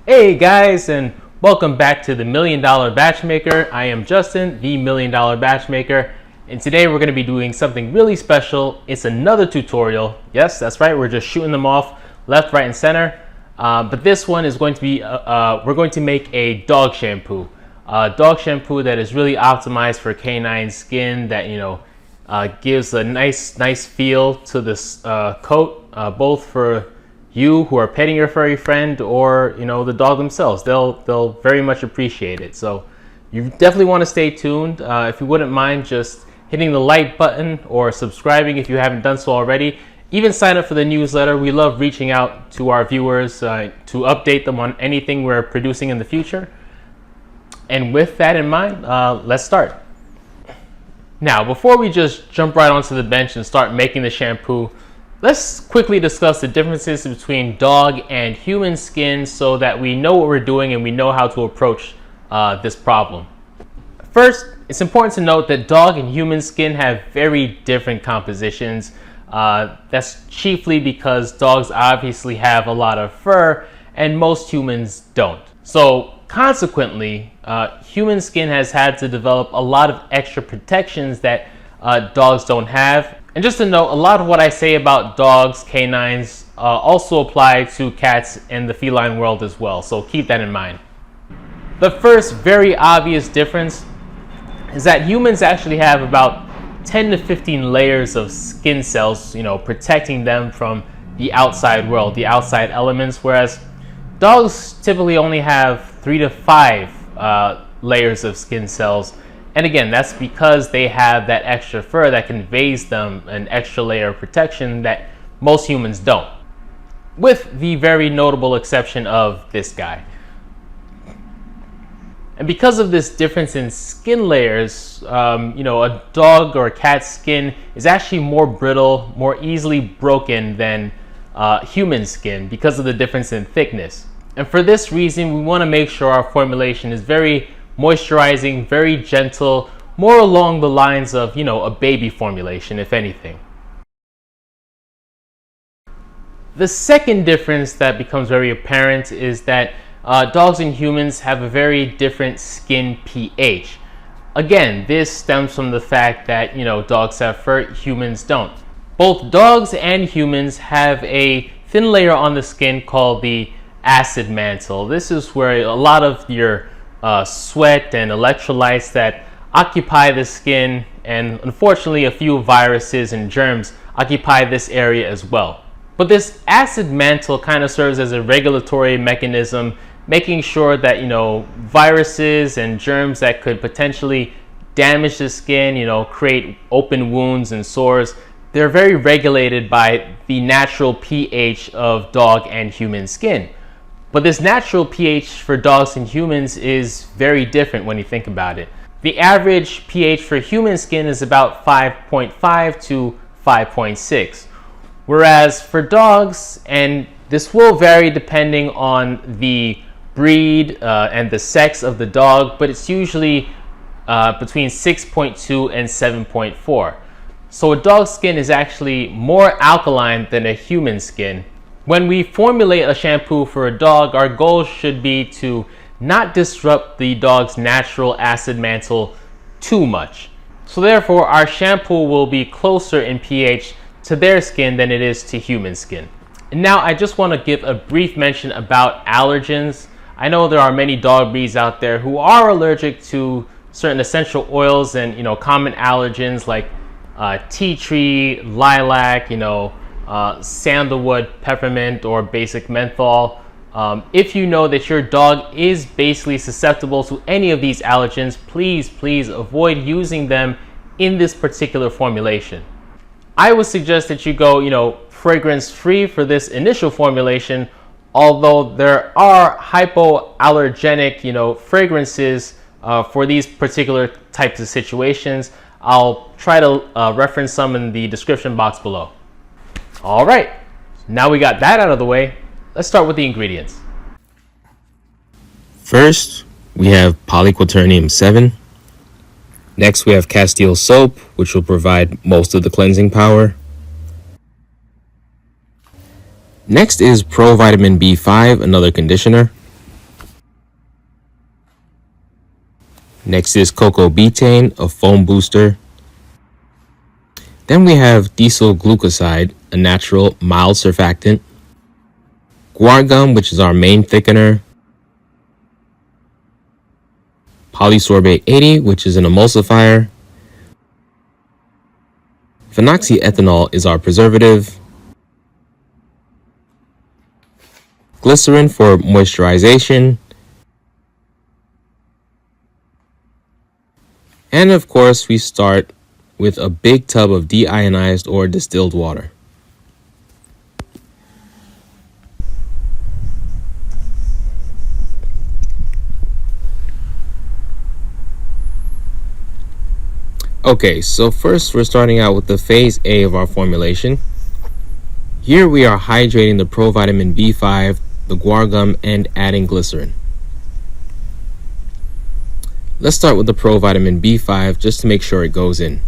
Hey guys, and welcome back to the $1,000,000 Batchmaker. I am Justin, the $1,000,000 Batchmaker, and today we're going to be doing something really special. It's another tutorial. Yes, that's right. We're just shooting them off left, right, and center. But this one is going to be, we're going to make a dog shampoo. Dog shampoo that is really optimized for canine skin that, gives a nice feel to this coat, both for you who are petting your furry friend or the dog themselves. They'll very much appreciate it. So you definitely want to stay tuned. If you wouldn't mind just hitting the like button or subscribing if you haven't done so already. Even sign up for the newsletter. We love reaching out to our viewers to update them on anything we're producing in the future. And with that in mind, let's start. Now, before we just jump right onto the bench and start making the shampoo, let's quickly discuss the differences between dog and human skin so that we know what we're doing and we know how to approach this problem. First, it's important to note that dog and human skin have very different compositions. That's chiefly because dogs obviously have a lot of fur and most humans don't. So consequently, human skin has had to develop a lot of extra protections that dogs don't have. And just to note, a lot of what I say about dogs, canines, also apply to cats in the feline world as well, so keep that in mind. The first very obvious difference is that humans actually have about 10 to 15 layers of skin cells, protecting them from the outside world, the outside elements, whereas dogs typically only have 3 to 5 layers of skin cells. And again, that's because they have that extra fur that conveys them an extra layer of protection that most humans don't, with the very notable exception of this guy. And because of this difference in skin layers, a dog or a cat's skin is actually more brittle, more easily broken than human skin because of the difference in thickness. And for this reason, we want to make sure our formulation is very moisturizing, very gentle, more along the lines of, a baby formulation, if anything. The second difference that becomes very apparent is that dogs and humans have a very different skin pH. Again, this stems from the fact that, dogs have fur, humans don't. Both dogs and humans have a thin layer on the skin called the acid mantle. This is where a lot of your sweat and electrolytes that occupy the skin, and unfortunately a few viruses and germs occupy this area as well. But this acid mantle kind of serves as a regulatory mechanism, making sure that viruses and germs that could potentially damage the skin, create open wounds and sores, they're very regulated by the natural pH of dog and human skin. But this natural pH for dogs and humans is very different when you think about it. The average pH for human skin is about 5.5 to 5.6. Whereas for dogs, and this will vary depending on the breed and the sex of the dog, but it's usually between 6.2 and 7.4. So a dog's skin is actually more alkaline than a human skin. When we formulate a shampoo for a dog, our goal should be to not disrupt the dog's natural acid mantle too much. So therefore, our shampoo will be closer in pH to their skin than it is to human skin. And now I just want to give a brief mention about allergens. I know there are many dog breeds out there who are allergic to certain essential oils and common allergens like tea tree, lilac, sandalwood, peppermint, or basic menthol. If you know that your dog is basically susceptible to any of these allergens, please avoid using them in this particular formulation. I would suggest that you go, fragrance free for this initial formulation, although there are hypoallergenic, fragrances for these particular types of situations. I'll try to reference some in the description box below. All right, now we got that out of the way, let's start with the ingredients. First, we have polyquaternium 7. Next, we have Castile soap, which will provide most of the cleansing power. Next is provitamin B5, another conditioner. Next is cocoa betaine, a foam booster. Then we have diesel glucoside, a natural mild surfactant. Guar gum, which is our main thickener. Polysorbate 80, which is an emulsifier. Phenoxyethanol is our preservative. Glycerin for moisturization. And of course, we start with a big tub of deionized or distilled water. Okay, so first we're starting out with the phase A of our formulation. Here we are hydrating the provitamin B5, the guar gum, and adding glycerin. Let's start with the provitamin B5 just to make sure it goes in.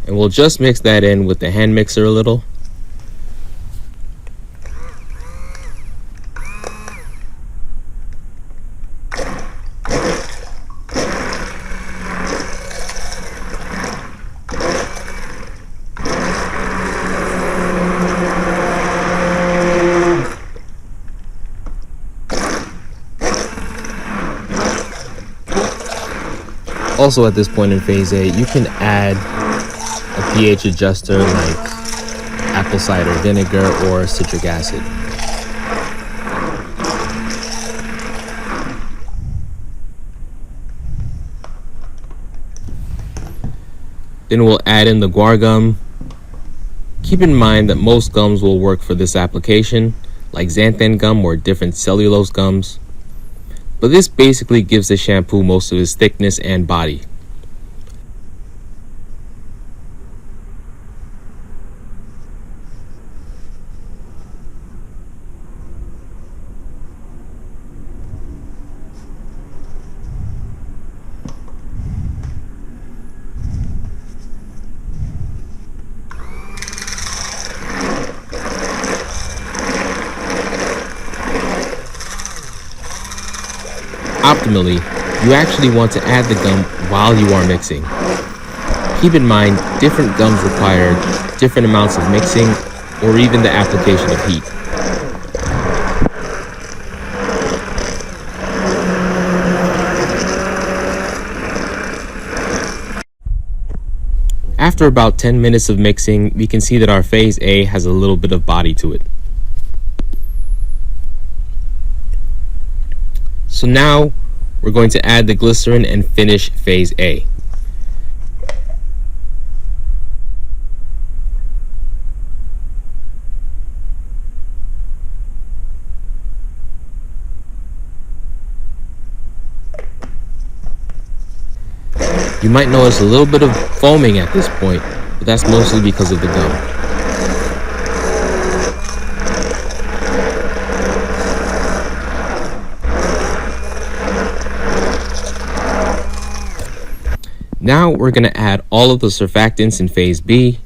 And we'll just mix that in with the hand mixer a little. Also at this point in phase A, you can add a pH adjuster like apple cider vinegar or citric acid. Then we'll add in the guar gum. Keep in mind that most gums will work for this application, like xanthan gum or different cellulose gums. But this basically gives the shampoo most of its thickness and body. Optimally, you actually want to add the gum while you are mixing. Keep in mind, different gums require different amounts of mixing or even the application of heat. After about 10 minutes of mixing, we can see that our phase A has a little bit of body to it. So now we're going to add the glycerin and finish phase A. You might notice a little bit of foaming at this point, but that's mostly because of the gum. Now we're going to add all of the surfactants in phase B,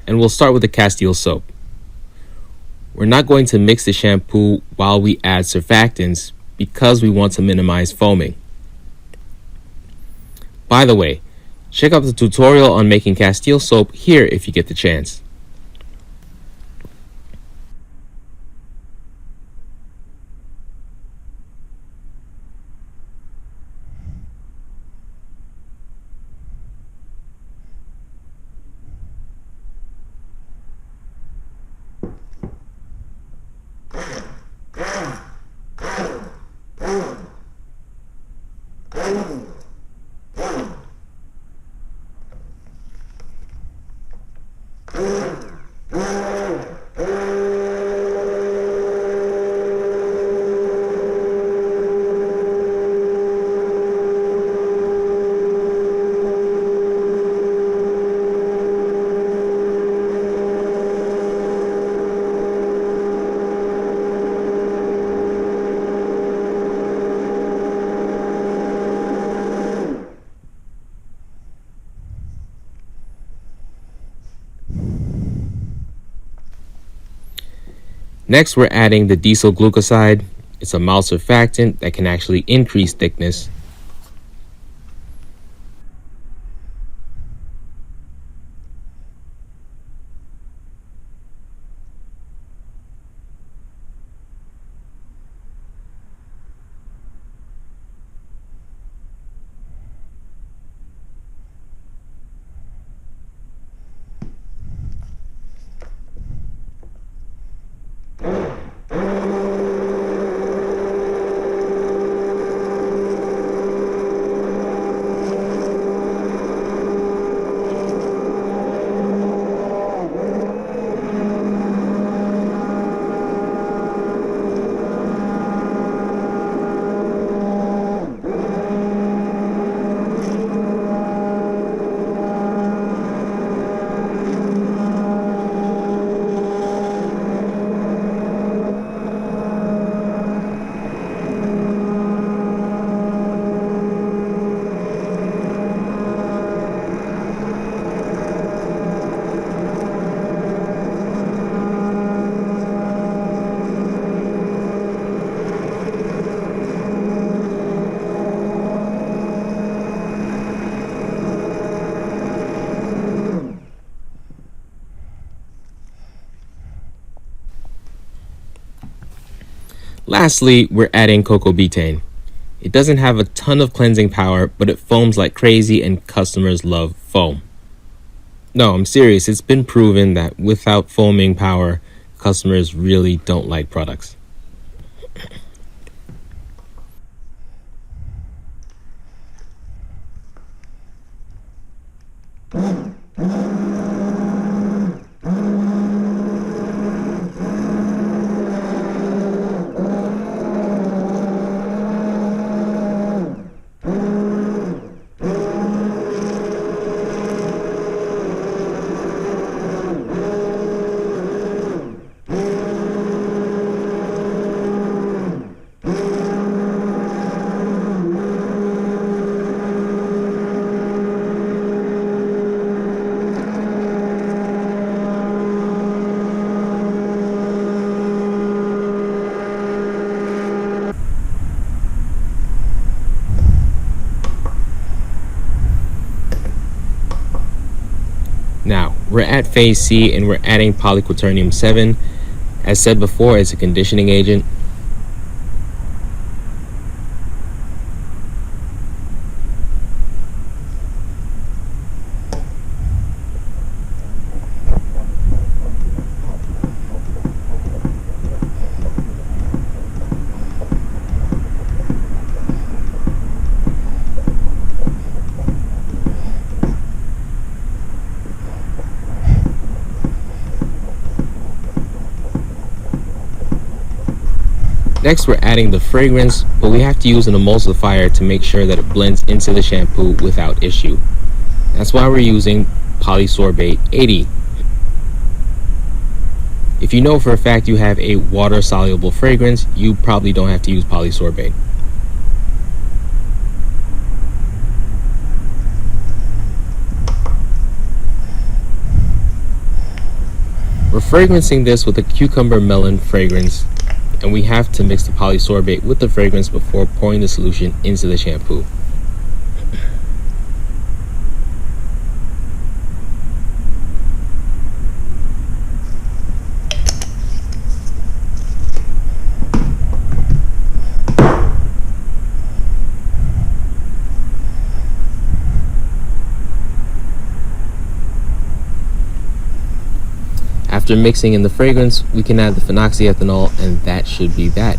and we'll start with the Castile soap. We're not going to mix the shampoo while we add surfactants because we want to minimize foaming. By the way, check out the tutorial on making Castile soap here if you get the chance. Next, we're adding the diesel glucoside. It's a mild surfactant that can actually increase thickness. Lastly, we're adding cocoa betaine. It doesn't have a ton of cleansing power, but it foams like crazy and customers love foam. No, I'm serious. It's been proven that without foaming power, customers really don't like products. Now, we're at phase C and we're adding polyquaternium 7. As said before, it's a conditioning agent. Next, we're adding the fragrance, but we have to use an emulsifier to make sure that it blends into the shampoo without issue. That's why we're using polysorbate 80. If you know for a fact you have a water-soluble fragrance, you probably don't have to use polysorbate. We're fragrancing this with a cucumber melon fragrance, and we have to mix the polysorbate with the fragrance before pouring the solution into the shampoo. After mixing in the fragrance, we can add the phenoxyethanol, and that should be that.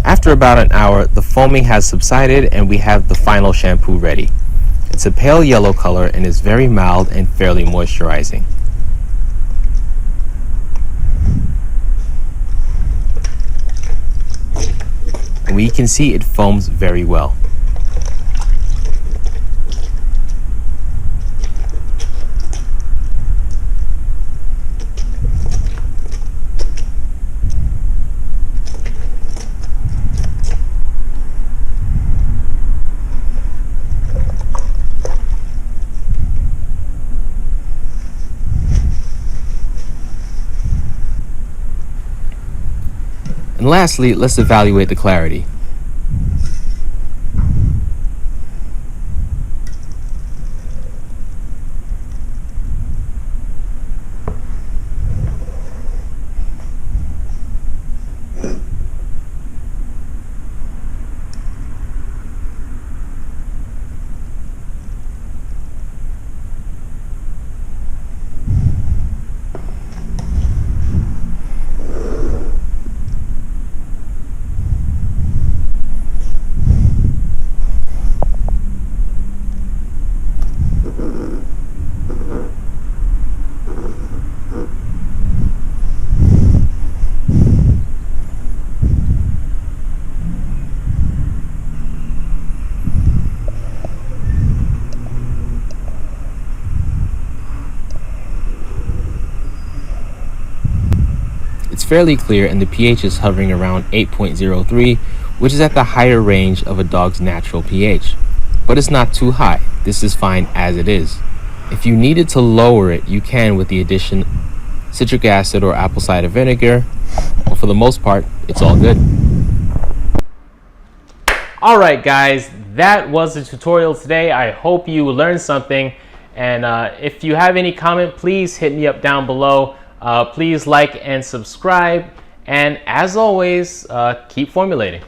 After about an hour, the foaming has subsided and we have the final shampoo ready. It's a pale yellow color and is very mild and fairly moisturizing. and we can see it foams very well. And lastly, let's evaluate the clarity. It's fairly clear and the pH is hovering around 8.03, which is at the higher range of a dog's natural pH. But it's not too high. This is fine as it is. If you needed to lower it, you can with the addition citric acid or apple cider vinegar, but for the most part, it's all good. Alright guys, that was the tutorial today. I hope you learned something, and if you have any comment, please hit me up down below. Please like and subscribe, and as always, keep formulating.